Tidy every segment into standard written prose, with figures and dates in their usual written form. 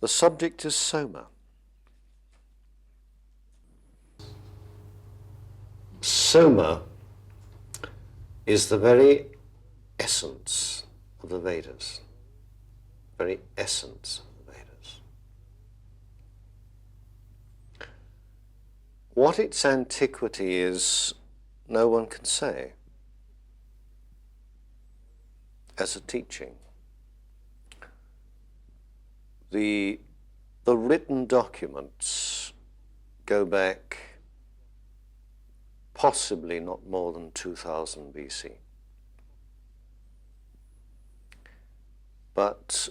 The subject is Soma. Soma is the very essence of the Vedas, very essence of the Vedas. What its antiquity is, no one can say as a teaching. The written documents go back possibly not more than 2000 BC. But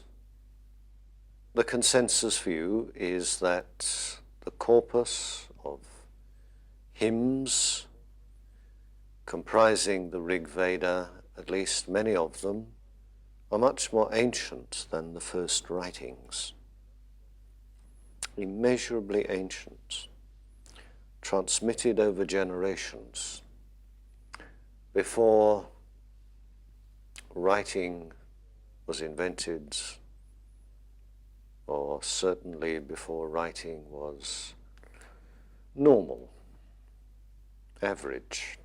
the consensus view is that the corpus of hymns comprising the Rig Veda, at least many of them, are much more ancient than the first writings. Immeasurably ancient, transmitted over generations. Before writing was invented, or certainly before writing was normal, average.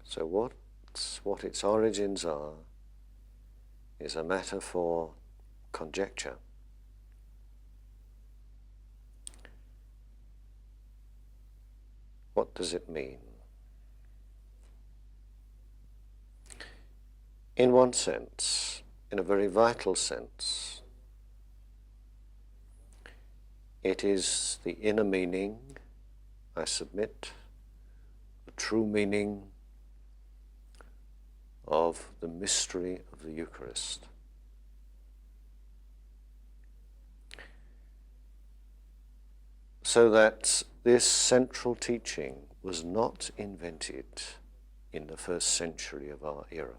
So what its origins are is a matter for conjecture. What does it mean? In one sense, in a very vital sense, it is the inner meaning, I submit, the true meaning of the mystery of the Eucharist. So that this central teaching was not invented in the first century of our era.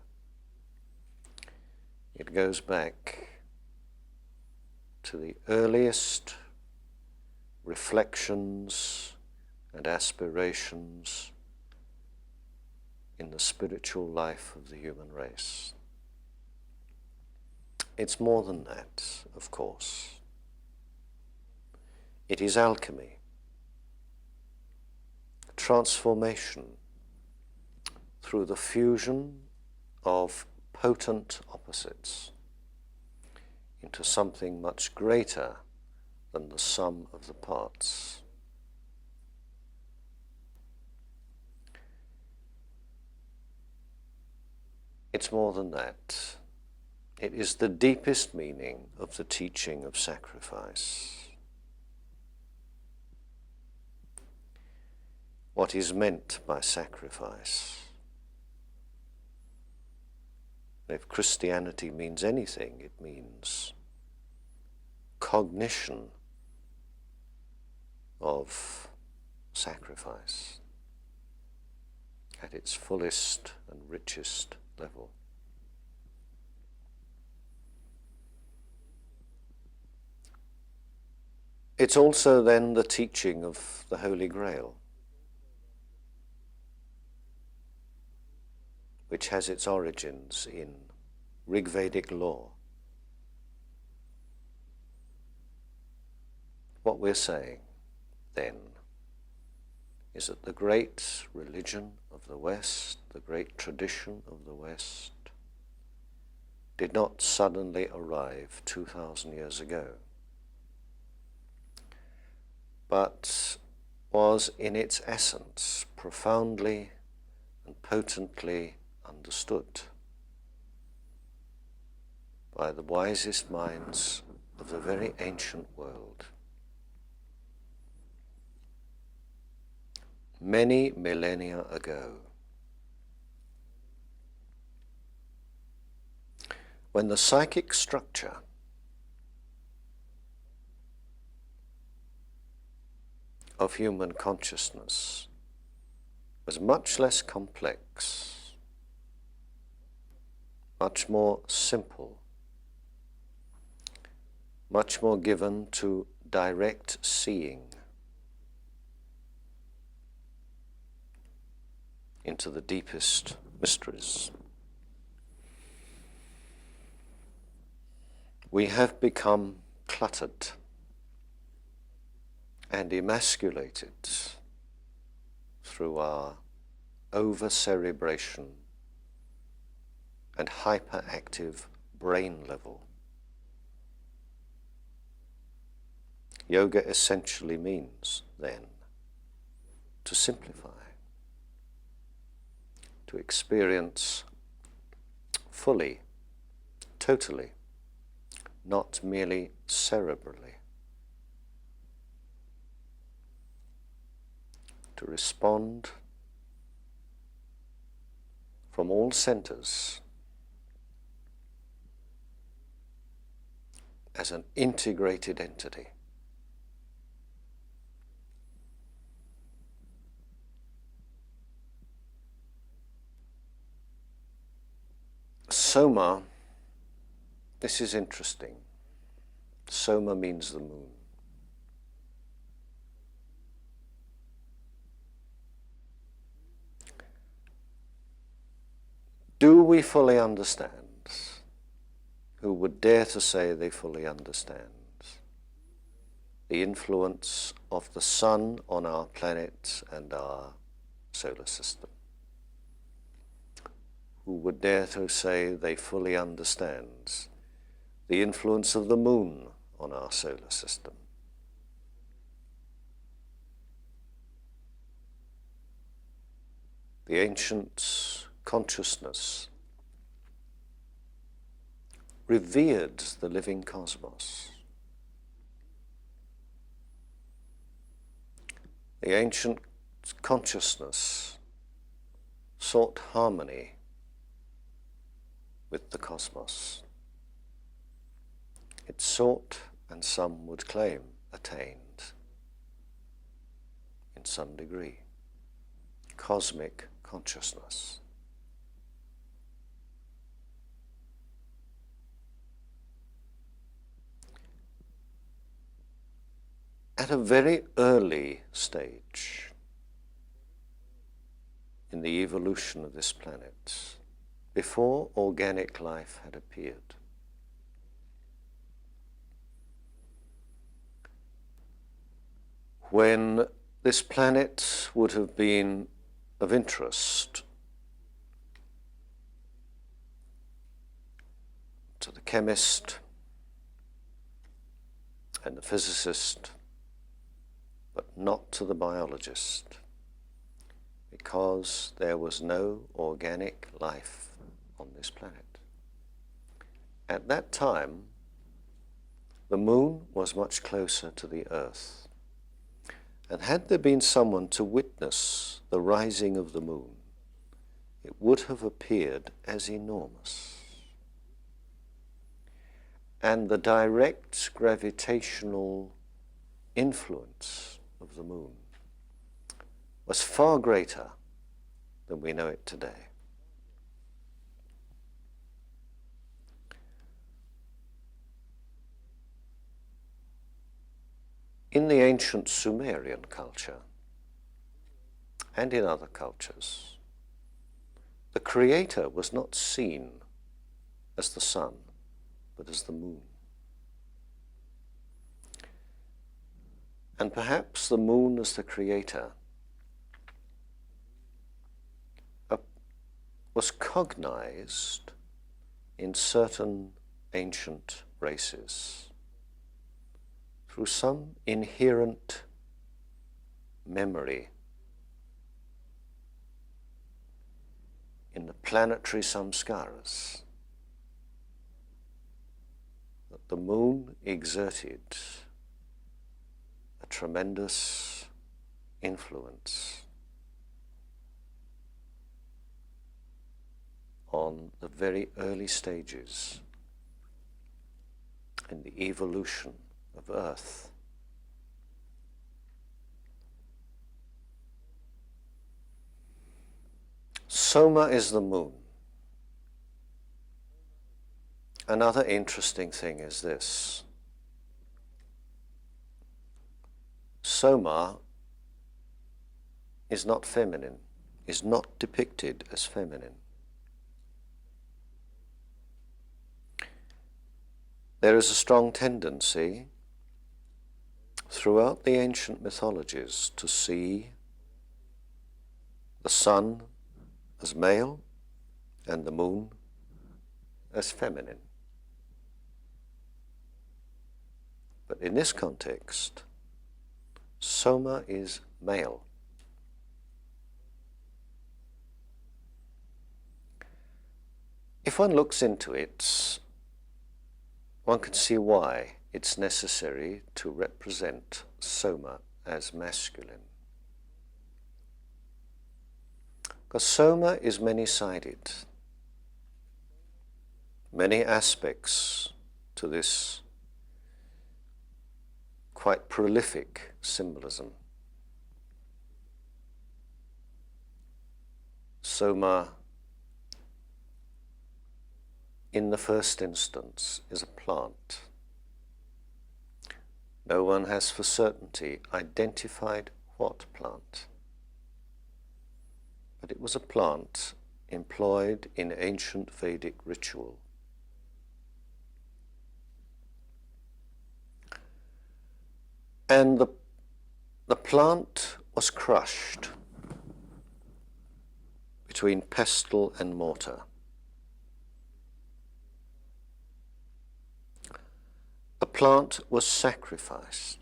It goes back to the earliest reflections and aspirations in the spiritual life of the human race. It's more than that, of course. It is alchemy, transformation through the fusion of potent opposites into something much greater than the sum of the parts. It's more than that. It is the deepest meaning of the teaching of sacrifice. What is meant by sacrifice? If Christianity means anything, it means cognition of sacrifice at its fullest and richest level. It's also then the teaching of the Holy Grail, which has its origins in Rigvedic law. What we're saying then is that the great religion of the West, the great tradition of the West, did not suddenly arrive 2,000 years ago, but was in its essence profoundly and potently understood by the wisest minds of the very ancient world. Many millennia ago, when the psychic structure of human consciousness was much less complex, much more simple, much more given to direct seeing. into the deepest mysteries. We have become cluttered and emasculated through our over-cerebration and hyperactive brain level. Yoga essentially means, then, to simplify, to experience fully, totally, not merely cerebrally, to respond from all centers as an integrated entity. Soma, this is interesting. Soma means the moon. Do we fully understand? Who would dare to say they fully understand the influence of the sun on our planet and our solar system? Who would dare to say they fully understand the influence of the moon on our solar system? The ancient consciousness revered the living cosmos. The ancient consciousness sought harmony with the cosmos. It sought, and some would claim, attained, in some degree, cosmic consciousness. At a very early stage in the evolution of this planet, before organic life had appeared, when this planet would have been of interest to the chemist and the physicist, but not to the biologist, because there was no organic life on this planet. At that time, the moon was much closer to the earth, and had there been someone to witness the rising of the moon, it would have appeared as enormous. And the direct gravitational influence of the moon was far greater than we know it today. In the ancient Sumerian culture, and in other cultures, the Creator was not seen as the sun, but as the moon. And perhaps the moon as the Creator was cognized in certain ancient races through some inherent memory in the planetary samskaras that the moon exerted a tremendous influence on the very early stages in the evolution of Earth. Soma is the moon. Another interesting thing is this. Soma is not feminine. is not depicted as feminine. There is a strong tendency throughout the ancient mythologies to see the sun as male and the moon as feminine. But in this context, Soma is male. If one looks into it, one can see why it's necessary to represent Soma as masculine. Because Soma is many-sided. Many aspects to this quite prolific symbolism. Soma, in the first instance, is a plant. No one has for certainty identified what plant, but it was a plant employed in ancient Vedic ritual. And the plant was crushed between pestle and mortar. The plant was sacrificed,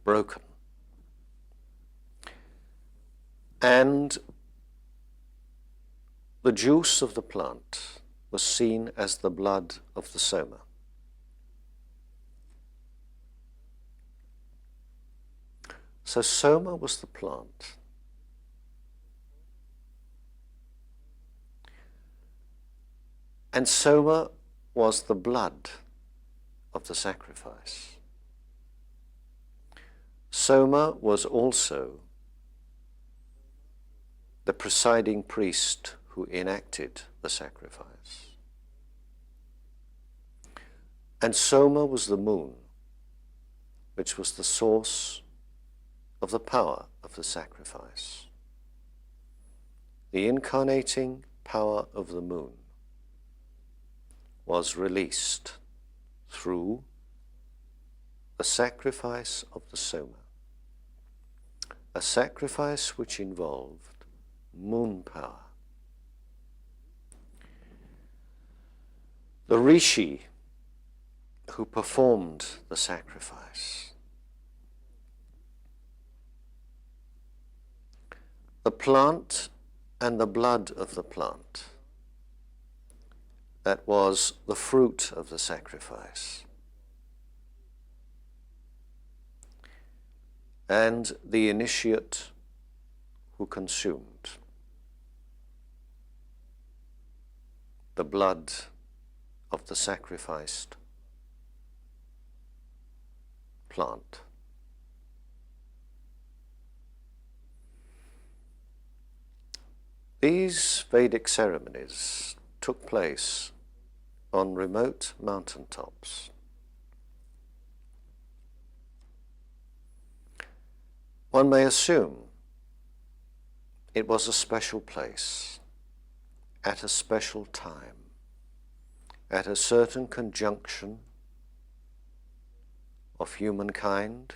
broken, and the juice of the plant was seen as the blood of the Soma. So Soma was the plant. And Soma was the blood of the sacrifice. Soma was also the presiding priest who enacted the sacrifice. And Soma was the moon, which was the source of the power of the sacrifice. The incarnating power of the moon was released through the sacrifice of the Soma, a sacrifice which involved moon power. The rishi who performed the sacrifice, the plant and the blood of the plant, that was the fruit of the sacrifice, and the initiate who consumed the blood of the sacrificed plant. These Vedic ceremonies took place on remote mountaintops. One may assume it was a special place, at a special time, at a certain conjunction of humankind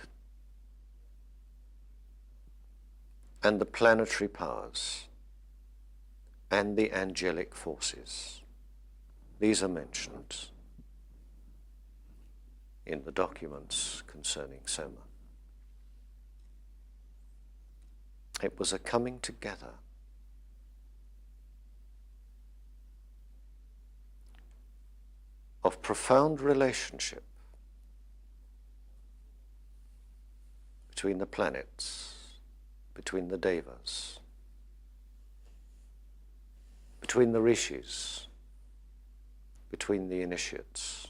and the planetary powers and the angelic forces. These are mentioned in the documents concerning Soma. It was a coming together of profound relationship between the planets, between the devas, between the rishis, between the initiates.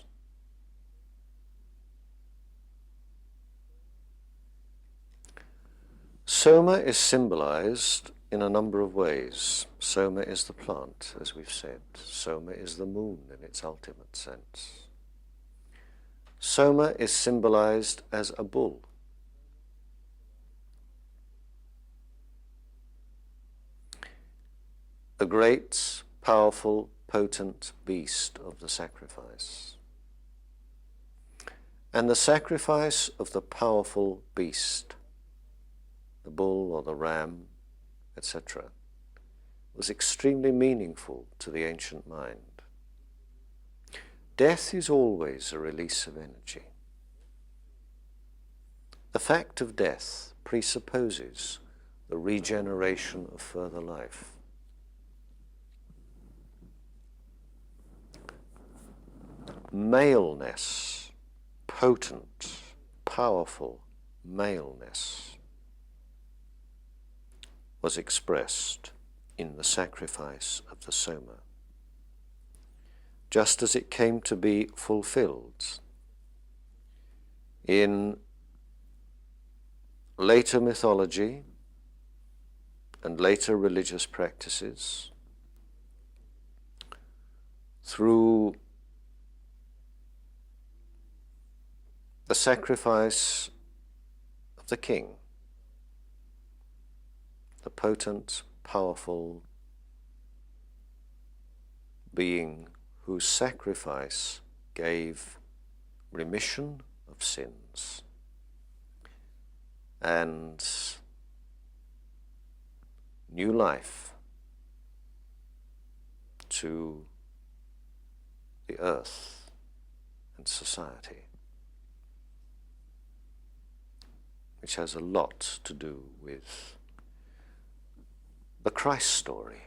Soma is symbolized in a number of ways. Soma is the plant, as we've said. Soma is the moon in its ultimate sense. Soma is symbolized as a bull. the great, powerful, potent beast of the sacrifice. And the sacrifice of the powerful beast, the bull or the ram, etc., was extremely meaningful to the ancient mind. Death is always a release of energy. The fact of death presupposes the regeneration of further life. Maleness, potent, powerful maleness, was expressed in the sacrifice of the Soma, just as it came to be fulfilled in later mythology and later religious practices through the sacrifice of the king, the potent, powerful being whose sacrifice gave remission of sins and new life to the earth and society, which has a lot to do with the Christ story.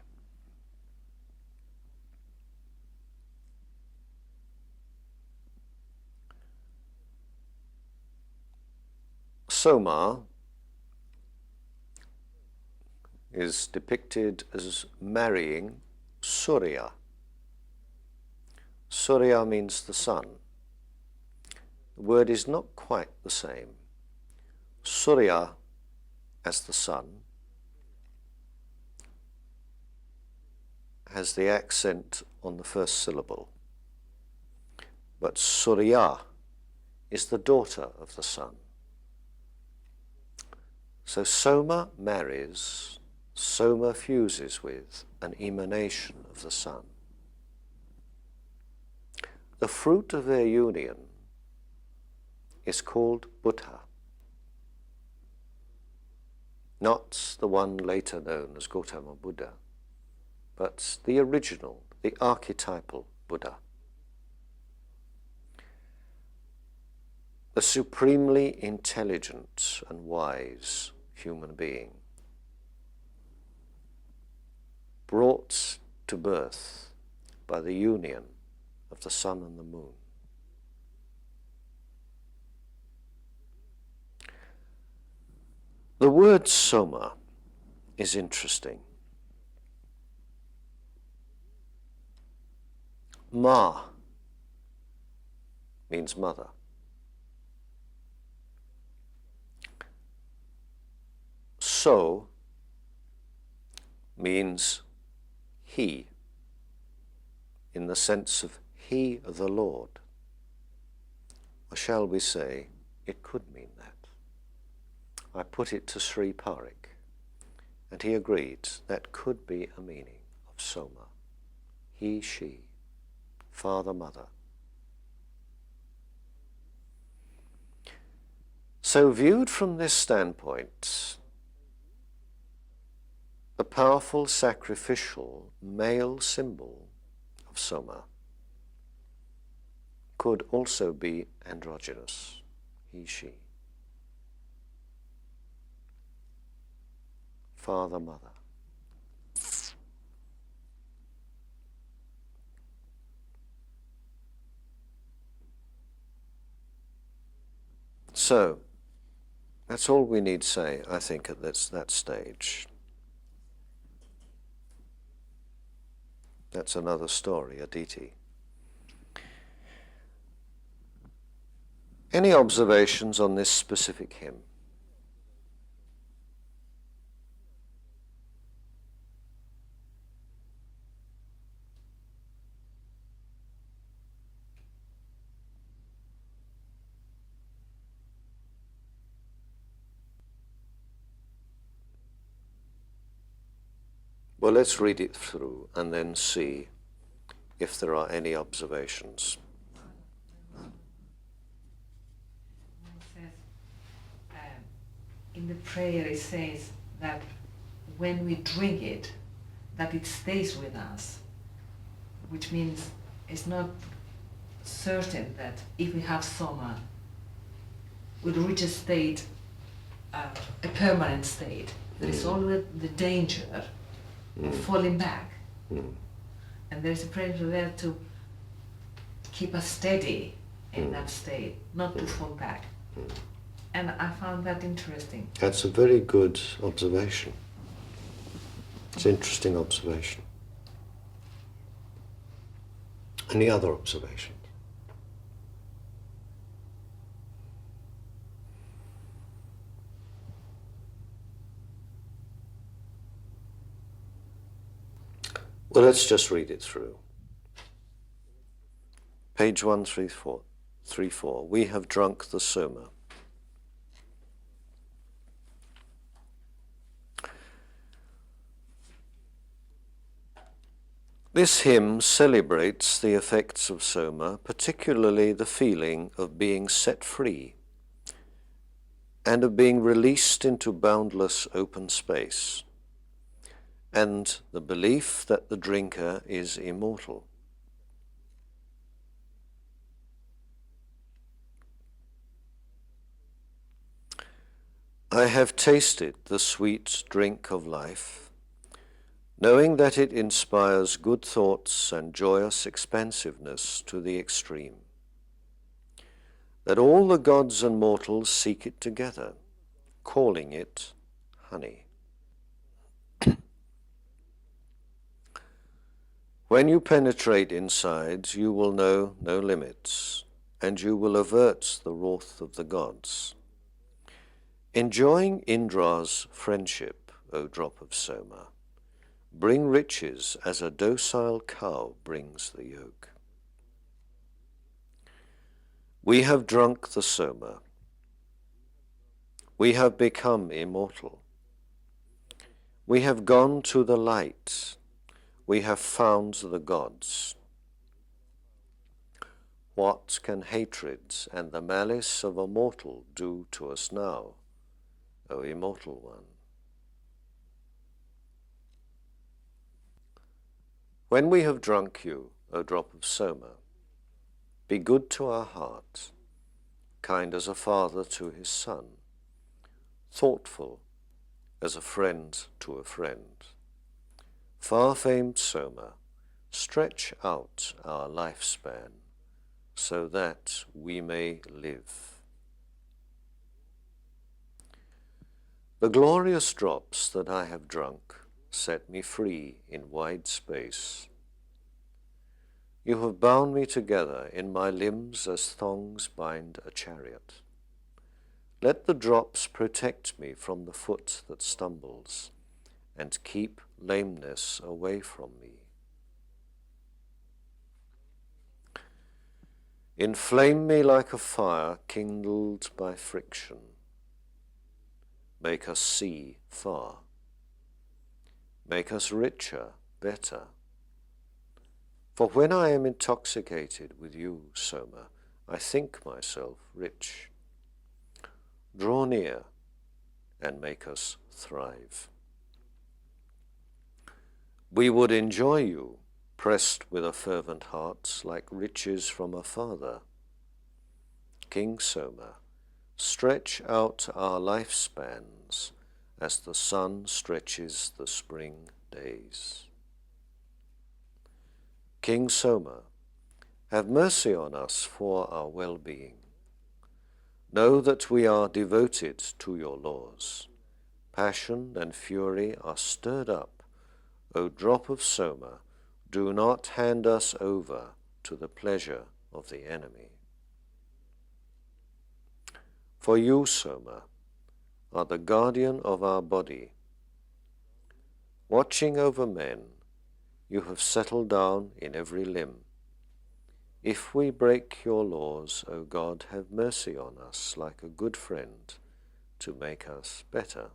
Soma is depicted as marrying Surya. Surya means the sun. The word is not quite the same. Surya as the sun has the accent on the first syllable, but Surya is the daughter of the sun. So Soma marries, Soma fuses with an emanation of the sun. The fruit of their union is called Buddha, not the one later known as Gautama Buddha, but the original, the archetypal Buddha. The supremely intelligent and wise human being, brought to birth by the union of the sun and the moon. The word Soma is interesting. Ma means mother. So means he, in the sense of he the Lord. Or shall we say, it could mean that. I put it to Sri Parikh, and he agreed that could be a meaning of Soma. He, she, father, mother. So viewed from this standpoint, the powerful sacrificial male symbol of Soma could also be androgynous, he, she. Father, mother. So, that's all we need say, I think, at that stage. That's another story, Aditi. Any observations on this specific hymn? Well, let's read it through and then see if there are any observations. In the prayer it says that when we drink it, that it stays with us, which means it's not certain that if we have Soma, we'll reach a state, a permanent state. There is always the danger of falling back. And there's a prayer there to keep us steady in that state, not to fall back. And I found that interesting. That's a very good observation. It's an interesting observation. Any other observations? Well, let's just read it through. Page 134. We have drunk the Soma. This hymn celebrates the effects of Soma, particularly the feeling of being set free and of being released into boundless open space, and the belief that the drinker is immortal. I have tasted the sweet drink of life, knowing that it inspires good thoughts and joyous expansiveness to the extreme, that all the gods and mortals seek it together, calling it honey. When you penetrate inside, you will know no limits, and you will avert the wrath of the gods. Enjoying Indra's friendship, O drop of Soma, bring riches as a docile cow brings the yoke. We have drunk the Soma. We have become immortal. We have gone to the light. We have found the gods. What can hatred and the malice of a mortal do to us now, O immortal one? When we have drunk you, O drop of Soma, be good to our heart, kind as a father to his son, thoughtful as a friend to a friend. Far-famed Soma, stretch out our lifespan so that we may live. The glorious drops that I have drunk set me free in wide space. You have bound me together in my limbs as thongs bind a chariot. Let the drops protect me from the foot that stumbles, and keep lameness away from me. Inflame me like a fire kindled by friction. Make us see far. Make us richer, better. For when I am intoxicated with you, Soma, I think myself rich. Draw near and make us thrive. We would enjoy you, pressed with a fervent heart, like riches from a father. King Soma, stretch out our lifespans as the sun stretches the spring days. King Soma, have mercy on us for our well-being. Know that we are devoted to your laws. Passion and fury are stirred up. O drop of Soma, do not hand us over to the pleasure of the enemy. For you, Soma, are the guardian of our body. Watching over men, you have settled down in every limb. If we break your laws, O God, have mercy on us like a good friend to make us better.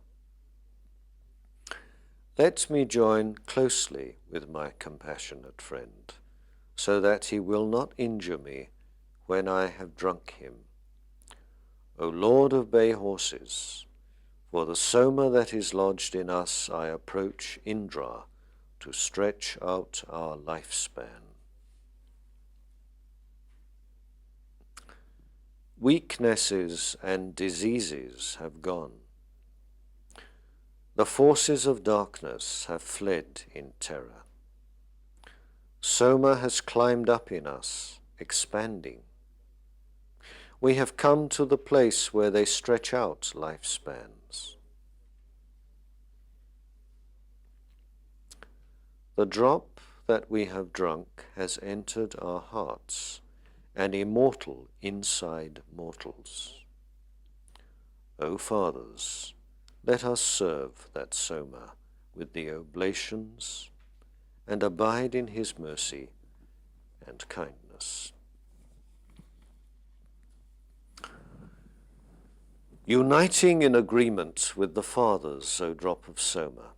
Let me join closely with my compassionate friend, so that he will not injure me when I have drunk him. O Lord of bay horses, for the Soma that is lodged in us I approach Indra to stretch out our lifespan. Weaknesses and diseases have gone. The forces of darkness have fled in terror. Soma has climbed up in us, expanding. We have come to the place where they stretch out lifespans. The drop that we have drunk has entered our hearts, an immortal inside mortals. O Fathers, let us serve that Soma with the oblations and abide in his mercy and kindness. Uniting in agreement with the Fathers, O drop of Soma,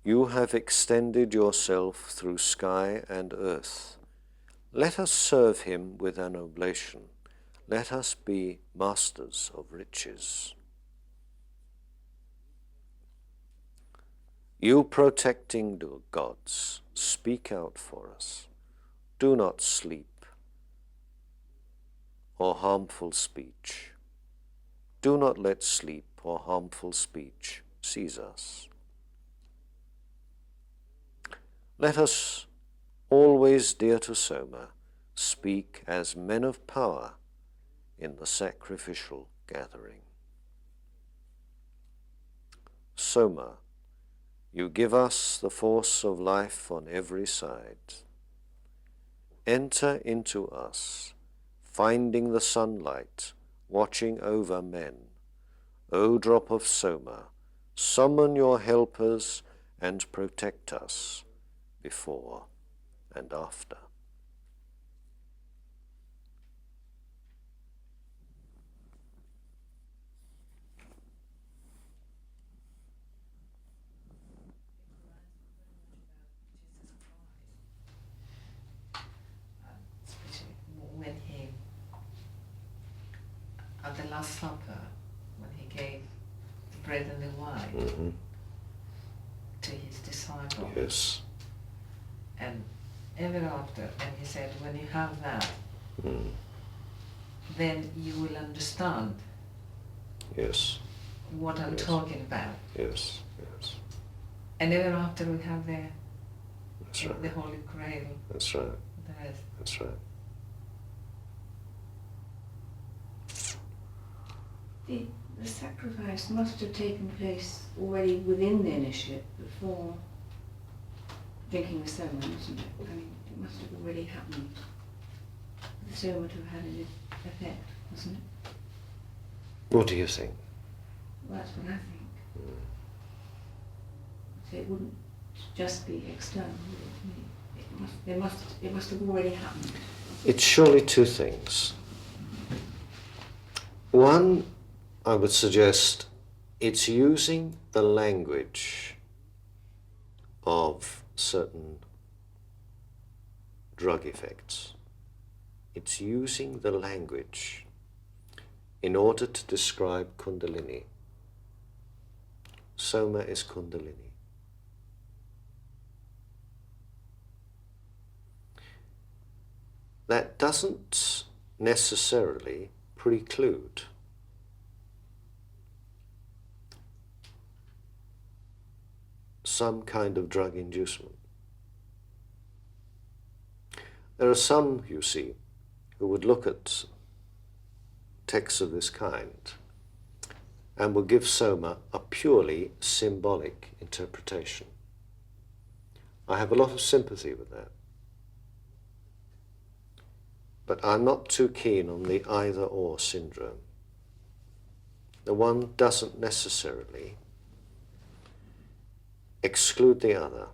you have extended yourself through sky and earth. Let us serve him with an oblation. Let us be masters of riches. You protecting gods, speak out for us. Do not sleep or harmful speech. Do not let sleep or harmful speech seize us. Let us, always dear to Soma, speak as men of power in the sacrificial gathering. Soma, you give us the force of life on every side. Enter into us, finding the sunlight, watching over men. O drop of Soma, summon your helpers and protect us before and after. Especially when he, at the Last Supper, when he gave the bread and the wine to his disciples. Yes. And ever after, and he said, when you have that, then you will understand Yes. what I'm Yes. talking about. Yes. Yes. And ever after we have That's right. the Holy Grail. That's right. The rest. That's right. The sacrifice must have taken place already within the initiate before drinking the Soma, mustn't it? I mean, it must have already happened. The Soma to have had an effect, wasn't it? What do you think? Well, that's what I think. So it wouldn't just be external, would it? It must have already happened. It's surely two things. One, I would suggest it's using the language of certain drug effects. It's using the language in order to describe Kundalini. Soma is Kundalini. That doesn't necessarily preclude some kind of drug inducement. There are some, you see, who would look at texts of this kind and will give Soma a purely symbolic interpretation. I have a lot of sympathy with that. But I'm not too keen on the either-or syndrome. The one doesn't necessarily exclude the other.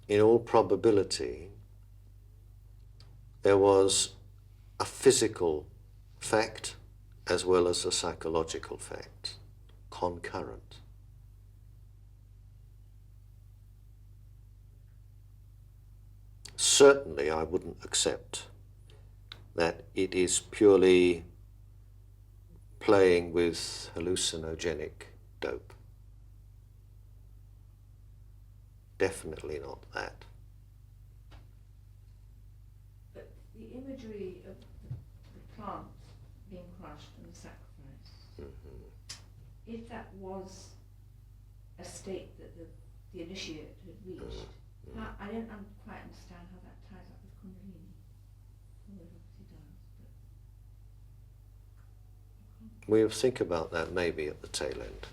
In all probability, there was a physical fact as well as a psychological fact, concurrent. certainly I wouldn't accept that it is purely playing with hallucinogenic dope. Definitely not that. But the imagery of the plant being crushed and the sacrifice, if that was a state that the initiate had reached, I don't quite understand how that ties up with Kundalini. Well, it obviously does, but We'll think about that maybe at the tail end.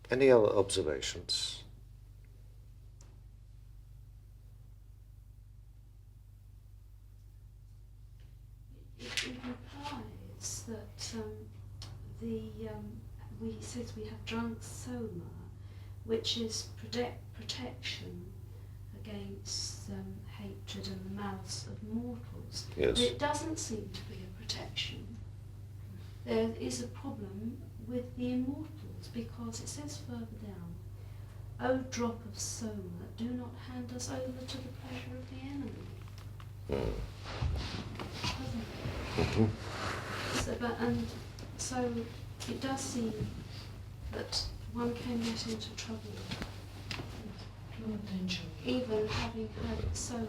Any other observations? It implies that he says we have drunk Soma, which is protection against hatred and the malice of mortals. Yes. But it doesn't seem to be a protection. There is a problem with the immortals, because it says further down, O drop of Soma, do not hand us over to the pleasure of the enemy. Doesn't it? So it does seem that one can get into trouble even having had Soma.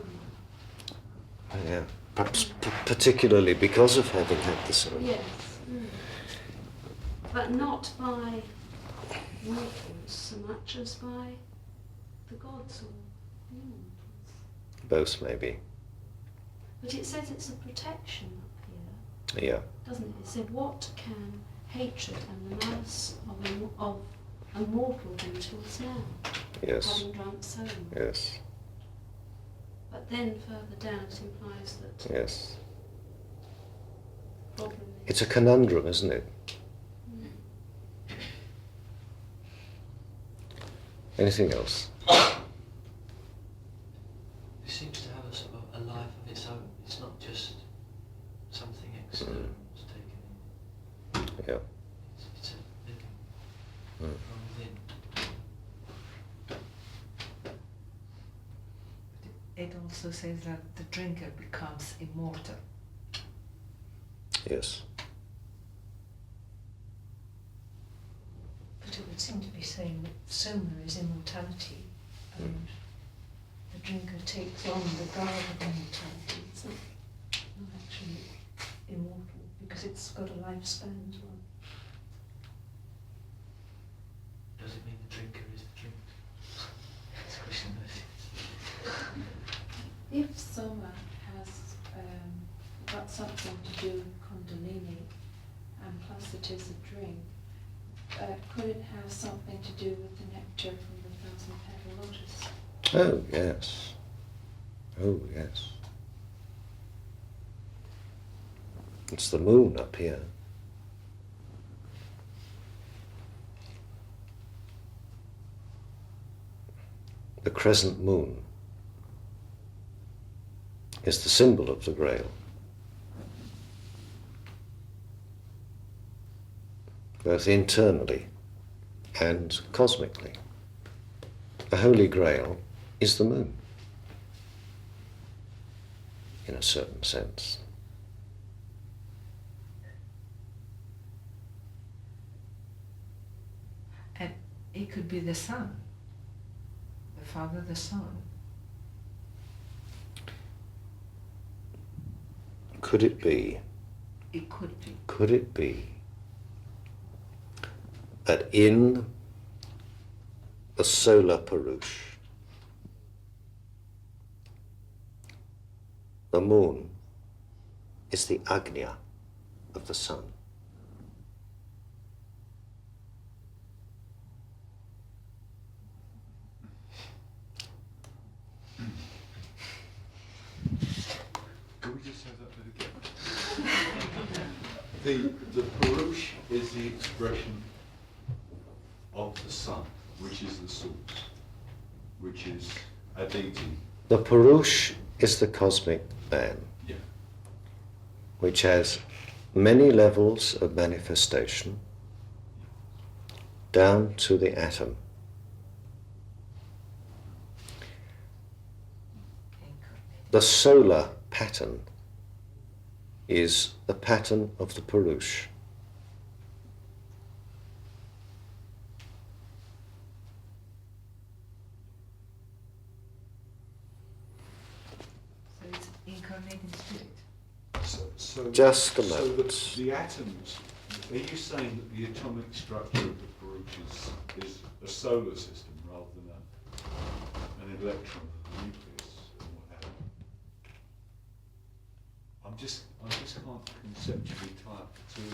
Yeah, perhaps particularly because of having had the Soma. Yes. But not by mortals so much as by the gods or the immortals. Both, maybe. But it says it's a protection up here, Yeah. doesn't it? It said, what can hatred and the malice of a mortal do to us now, Yes. having drunk Soma? Yes. But then further down it implies that Yes. the problem is... It's a conundrum, isn't it? Anything else? It seems to have a sort of a life of its own. It's not just something external that's taken in. Yeah. It's a living from within. It also says that the drinker becomes immortal. Yes. But it would seem to be saying that Soma is immortality, and the drinker takes on the garb of immortality. It's not actually immortal, because it's got a lifespan as well. Does it mean the drinker is the drink? It's a question of if Soma has got something to do with Kundalini, and plus it is a drink, could it have something to do with the nectar from the 1,000 petal lotus? Oh, yes. Oh, yes. It's the moon up here. The crescent moon is the symbol of the Grail. Both internally and cosmically. The Holy Grail is the moon, in a certain sense. And it could be the Son, the Father, the Son. Could it be? It could be. Could it be that in the solar Purush, the moon is the Agnya of the sun? Can we just have that bit again? The Purush is the expression of the sun, which is the source, which is a deity. The Purush is the cosmic man, Yeah. which has many levels of manifestation down to the atom. the solar pattern is the pattern of the Purush. So it's incarnating spirit. So Just a so moment. the atoms, are you saying that the atomic structure of the Purush is a solar system rather than an electron nucleus and what have you? I just can't conceptually tie up the two.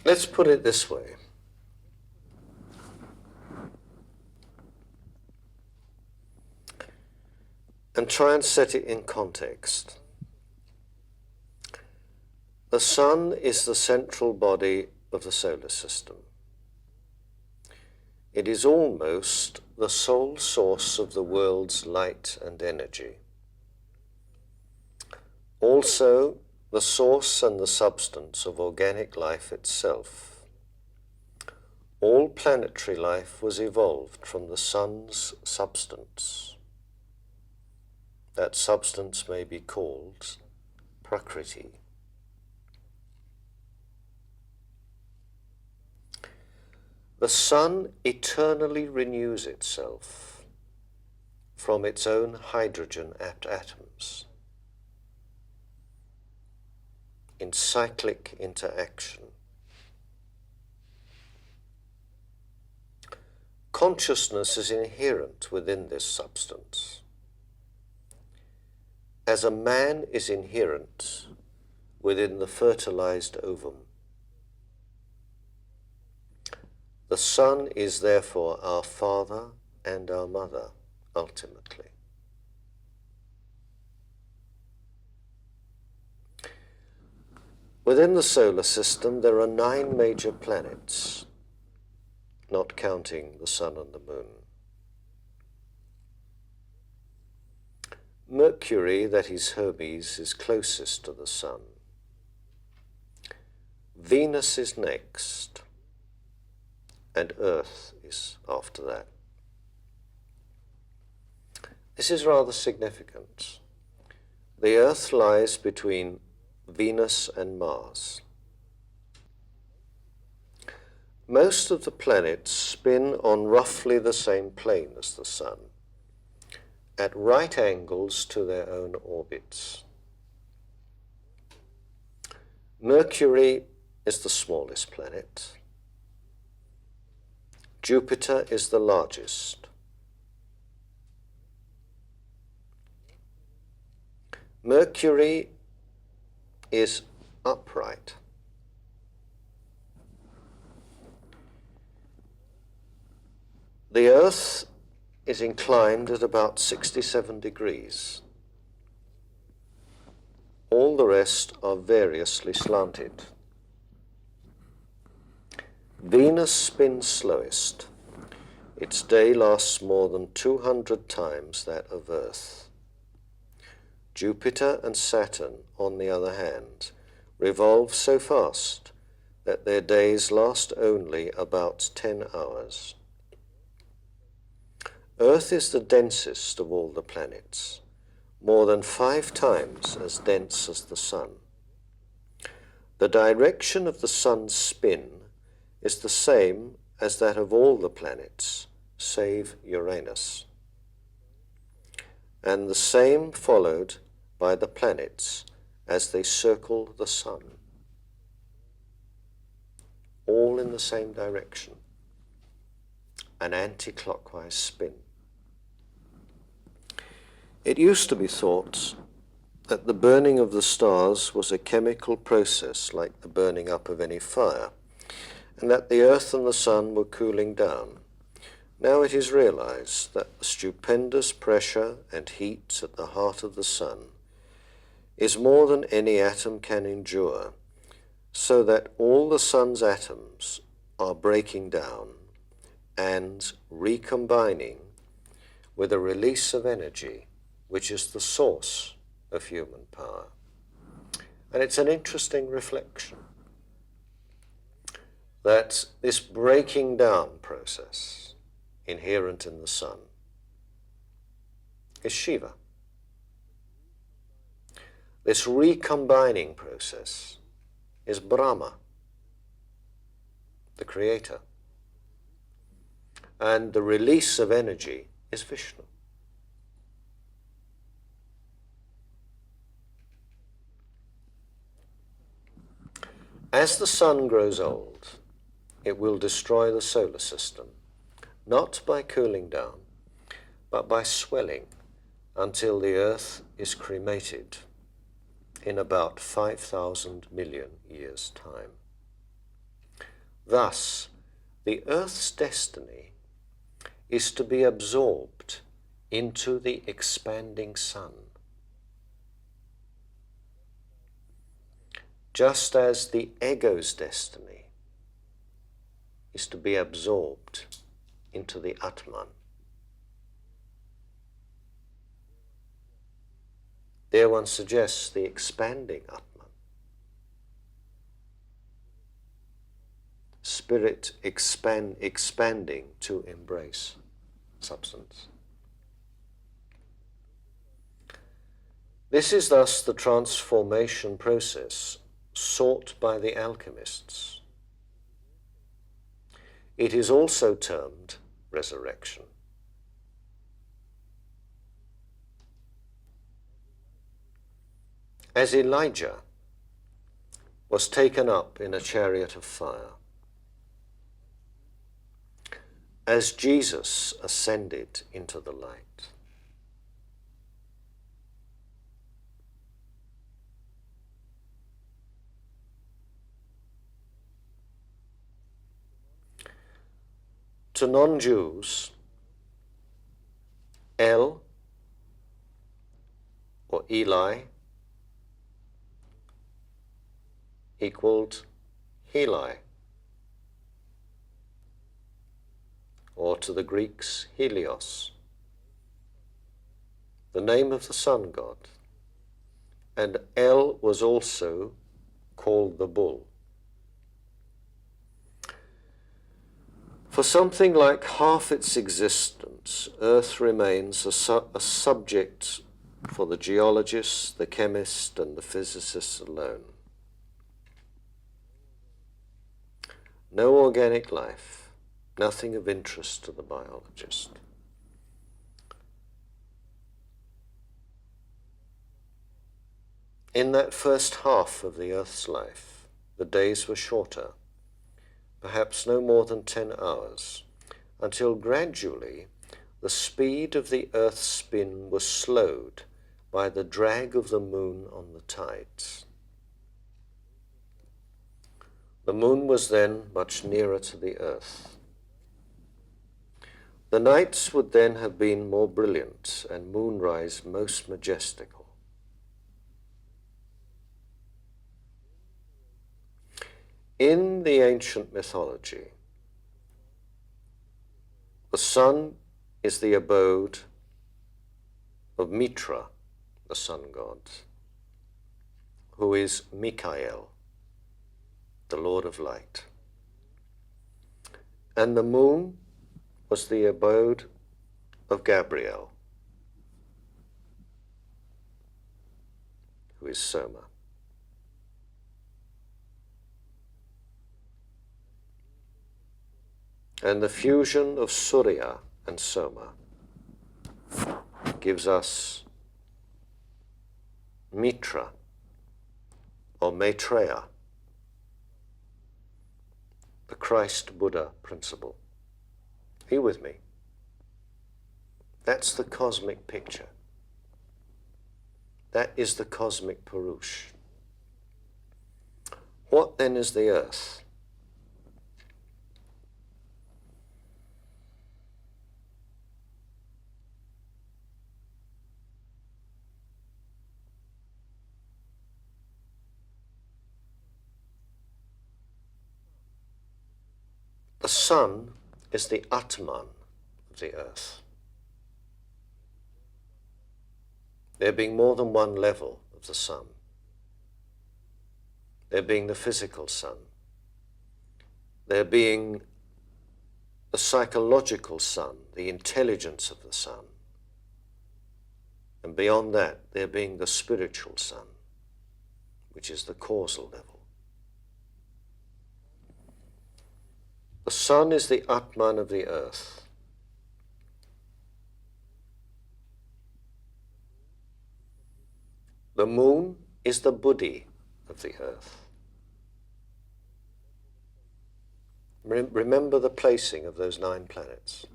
Let's put it this way. And try and set it in context. The sun is the central body of the solar system. It is almost the sole source of the world's light and energy. Also, the source and the substance of organic life itself. All planetary life was evolved from the sun's substance. That substance may be called Prakriti. The sun eternally renews itself from its own hydrogen atoms in cyclic interaction. Consciousness is inherent within this substance, as a man is inherent within the fertilized ovum. The sun is therefore our father and our mother, ultimately. Within the solar system, there are 9 major planets, not counting the sun and the moon. Mercury, that is Hermes, is closest to the sun. Venus is next, and Earth is after that. This is rather significant. The Earth lies between Venus and Mars. Most of the planets spin on roughly the same plane as the Sun, at right angles to their own orbits. Mercury is the smallest planet. Jupiter is the largest. Mercury is upright. The Earth is inclined at about 67 degrees. All the rest are variously slanted. Venus spins slowest. Its day lasts more than 200 times that of Earth. Jupiter and Saturn, on the other hand, revolve so fast that their days last only about 10 hours. Earth is the densest of all the planets, more than 5 times as dense as the Sun. The direction of the Sun's spin is the same as that of all the planets, save Uranus, and the same followed by the planets as they circle the Sun, all in the same direction, an anti-clockwise spin. It used to be thought that the burning of the stars was a chemical process like the burning up of any fire, and that the Earth and the Sun were cooling down. Now it is realized that the stupendous pressure and heat at the heart of the Sun is more than any atom can endure, so that all the Sun's atoms are breaking down and recombining with a release of energy, which is the source of human power. And it's an interesting reflection that this breaking down process inherent in the Sun is Shiva. This recombining process is Brahma, the creator. And the release of energy is Vishnu. As the sun grows old, it will destroy the solar system, not by cooling down, but by swelling until the earth is cremated in about 5,000 million years' time. Thus, the earth's destiny is to be absorbed into the expanding sun, just as the ego's destiny is to be absorbed into the Atman. There one suggests the expanding Atman. Spirit expanding to embrace substance. This is thus the transformation process sought by the alchemists. It is also termed resurrection. As Elijah was taken up in a chariot of fire, as Jesus ascended into the light, to non-Jews, El or Eli equaled Heli, or to the Greeks, Helios, the name of the sun god, and El was also called the bull. For something like half its existence, Earth remains a subject for the geologist, the chemist, and the physicist alone. No organic life, nothing of interest to the biologist. In that first half of the Earth's life, the days were shorter, perhaps no more than 10 hours, until gradually the speed of the Earth's spin was slowed by the drag of the moon on the tides. The moon was then much nearer to the Earth. The nights would then have been more brilliant and moonrise most majestical. In the ancient mythology, the sun is the abode of Mitra, the sun god, who is Mikael, the Lord of Light. And the moon was the abode of Gabriel, who is Soma. And the fusion of Surya and Soma gives us Mitra, or Maitreya, the Christ Buddha principle. Are you with me? That's the cosmic picture. That is the cosmic Purush. What then is the earth? The sun is the Atman of the earth. There being more than one level of the sun. There being the physical sun. There being the psychological sun, the intelligence of the sun. And beyond that, there being the spiritual sun, which is the causal level. The sun is the Atman of the earth. The moon is the Buddhi of the earth. Remember the placing of those 9 planets.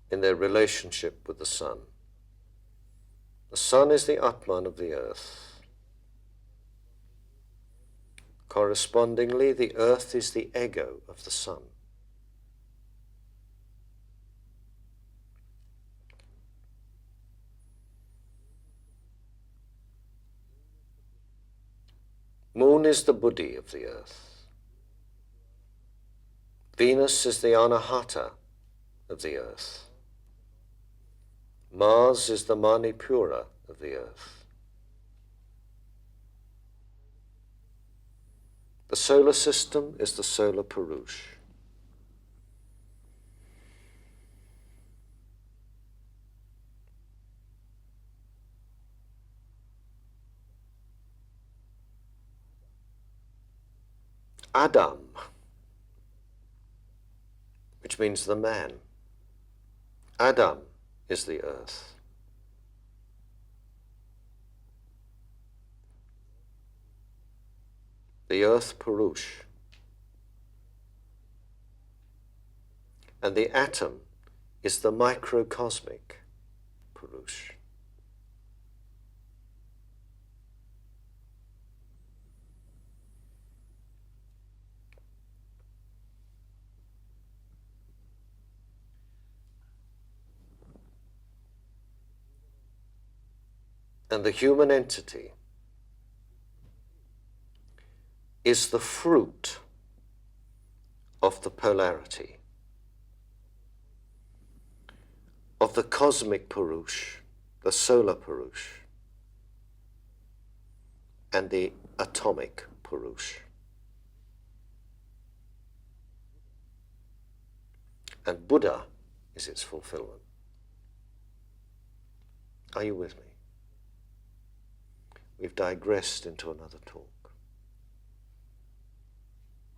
In their relationship with the sun. The sun is the Atman of the earth. Correspondingly, the earth is the ego of the sun. Moon is the Buddhi of the earth. Venus is the Anahata of the earth. Mars is the Manipura of the earth. The solar system is the solar Purush. Adam, which means the man. Adam is the earth. The earth Purush. And the atom is the microcosmic Purush. And the human entity is the fruit of the polarity of the cosmic Purush, the solar Purush, and the atomic Purush. And Buddha is its fulfillment. Are you with me? We've digressed into another talk.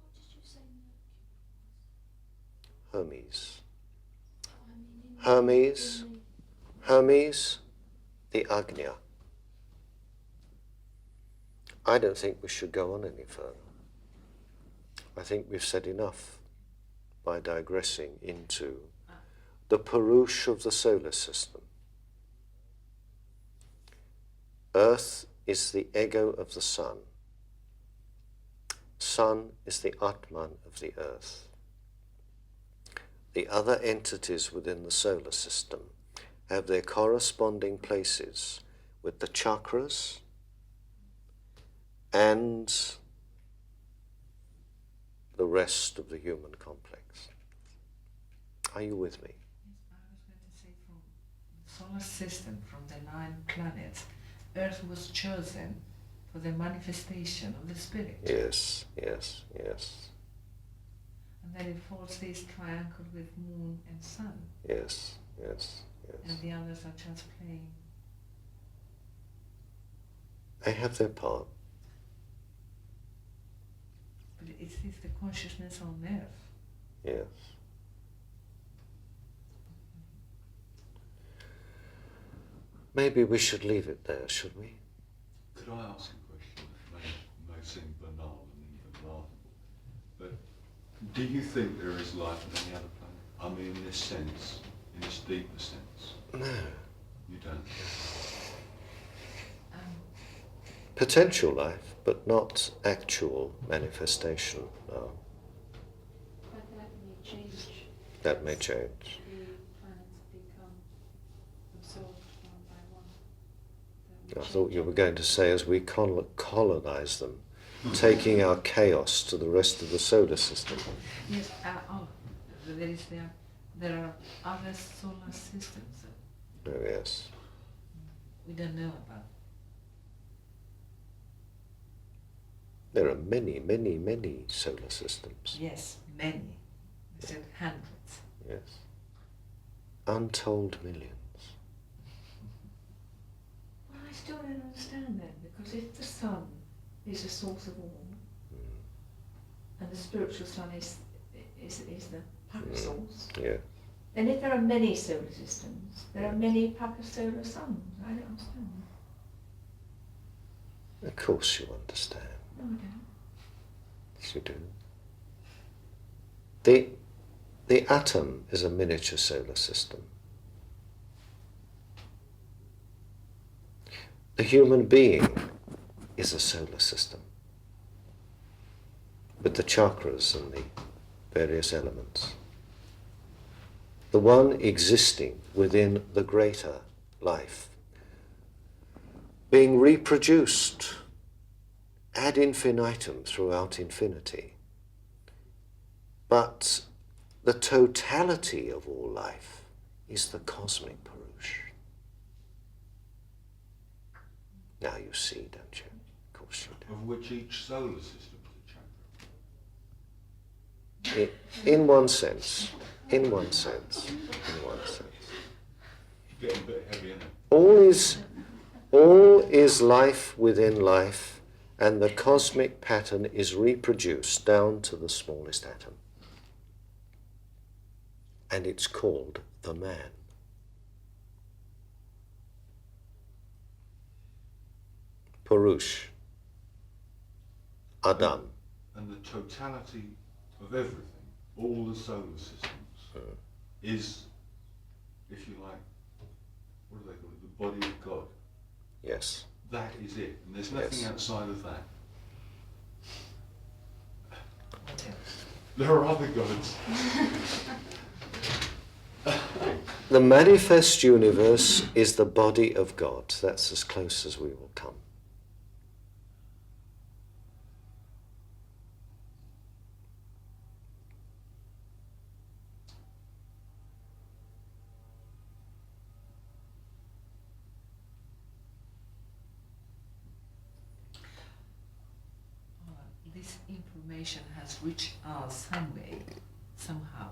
What did you say Mercury Hermes. was? I mean, Hermes, Hermes, the Agnya. I don't think we should go on any further. I think we've said enough by digressing into the Purush of the solar system. Earth is the ego of the sun. Sun is the Atman of the earth. The other entities within the solar system have their corresponding places with the chakras and the rest of the human complex. Are you with me? Yes, I was going to say from the solar system, from the 9 planets, Earth was chosen for the manifestation of the spirit. Yes, yes, yes, And then it falls this triangle with moon and sun, yes, yes, yes. and the others are just playing. They have their part. But it is the consciousness on Earth. Yes. Maybe we should leave it there, should we? Could I ask a question that may seem banal and even laughable? But do you think there is life on any other planet? I mean, in this sense, in this deeper sense. No. You don't? Potential life, but not actual manifestation. No. But that may change. That may change. The planets become absorbed one by one. That I will thought change you were going to say as we colonize them, taking our chaos to the rest of the solar system. Yes, there are other solar systems that Oh, yes. we don't know about. There are many, many, many solar systems. Yes, many. I said hundreds. Yes. untold millions. Well, I still don't understand then, because if the sun is a source of all, and the spiritual sun is the Paka source, Yeah. then if there are many solar systems, there are many Paka solar suns. I don't understand. Of course you understand. No, I don't. Yes, you do. The atom is a miniature solar system. The human being is a solar system with the chakras and the various elements. The one existing within the greater life, being reproduced ad infinitum throughout infinity. But the totality of all life is the cosmic Purush. Now you see, don't you? Of course you do. Of which each solar system is a chakra. In one sense, in one sense. It's getting a bit heavy, isn't it? All is life within life, and the cosmic pattern is reproduced down to the smallest atom. And it's called the man. Purush. Adam. And the totality of everything, all the solar systems, is, if you like, what do they call it, the body of God. Yes. That is it, and there's nothing Yes. outside of that. What else? There are other gods. The manifest universe is the body of God. That's as close as we will come. This information has reached us some way, somehow,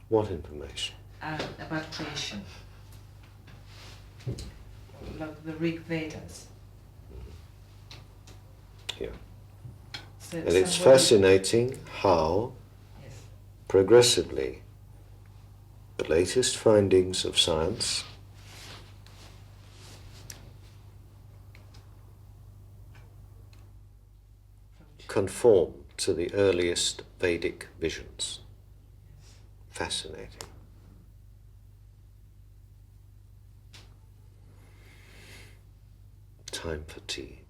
What information? about creation, like the Rig Vedas. Yeah. So And it's somebody- fascinating how Yes. progressively the latest findings of science conform to the earliest Vedic visions. Fascinating. Time for tea.